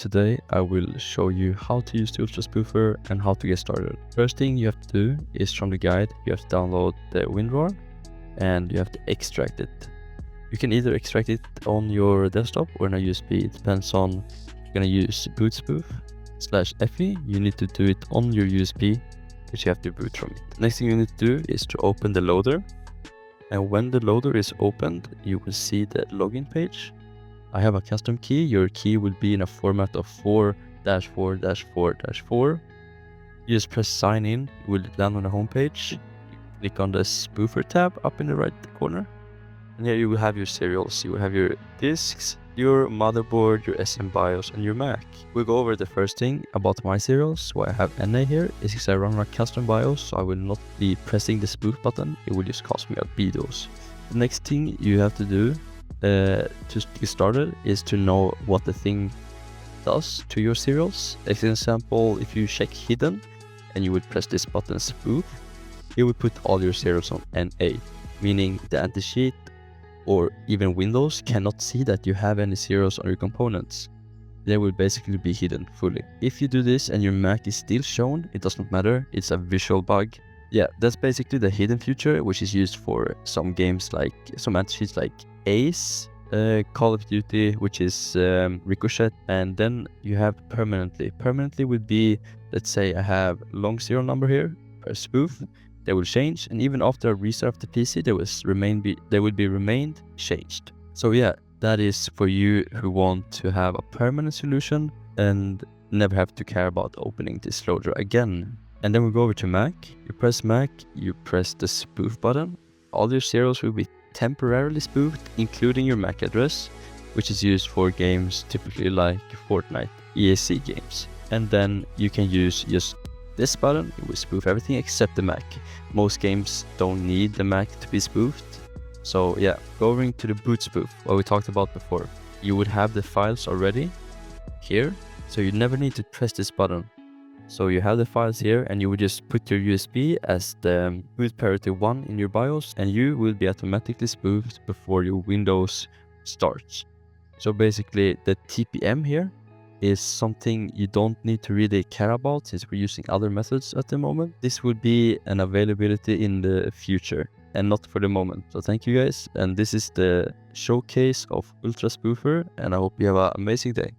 today I will show you how to use the Ultra Spoofer and how to get started. First thing you have to do is from the guide, you have to download the WinRAR and you have to extract it. You can either extract it on your desktop or in a USB. It depends on if you're gonna use boot spoof/FE. You need to do it on your USB, which you have to boot from it. Next thing you need to do is to open the loader. And when the loader is opened, you will see the login page. I have a custom key. Your key will be in a format of 4-4-4-4. You just press sign in. You will land on the home page. You click on the spoofer tab up in the right corner. And here you will have your serials. You will have your disks, your motherboard, your SM BIOS, and your Mac. We'll go over the first thing about my serials. Why I have NA here is because I run a custom BIOS, so I will not be pressing the spoof button. It will just cost me a BDOS. The next thing you have to do to get started is to know what the thing does to your serials. As an example, if you check hidden and you would press this button spoof, it would put all your serials on NA, meaning the anti-cheat or even Windows cannot see that you have any serials on your components. They will basically be hidden fully. If you do this and your Mac is still shown, it does not matter, it's a visual bug. Yeah, that's basically the hidden feature, which is used for some games like some anti-cheats like Ace, Call of Duty, which is Ricochet, and then you have permanently. Permanently would be, let's say I have long serial number here, a spoof, they will change, and even after a restart of the PC, they will be remained changed. So yeah, that is for you who want to have a permanent solution and never have to care about opening this loader again. And then we go over to Mac. You press Mac, you press the spoof button. All your serials will be temporarily spoofed, including your MAC address, which is used for games typically like Fortnite, ESC games. And then you can use just this button. It will spoof everything except the Mac. Most games don't need the Mac to be spoofed. So yeah, going to the boot spoof, what we talked about before. You would have the files already here, so you never need to press this button. So you have the files here and you would just put your USB as the boot priority 1 in your BIOS and you will be automatically spoofed before your Windows starts. So basically the TPM here is something you don't need to really care about since we're using other methods at the moment. This would be an availability in the future and not for the moment. So thank you guys, and this is the showcase of Ultra Spoofer, and I hope you have an amazing day.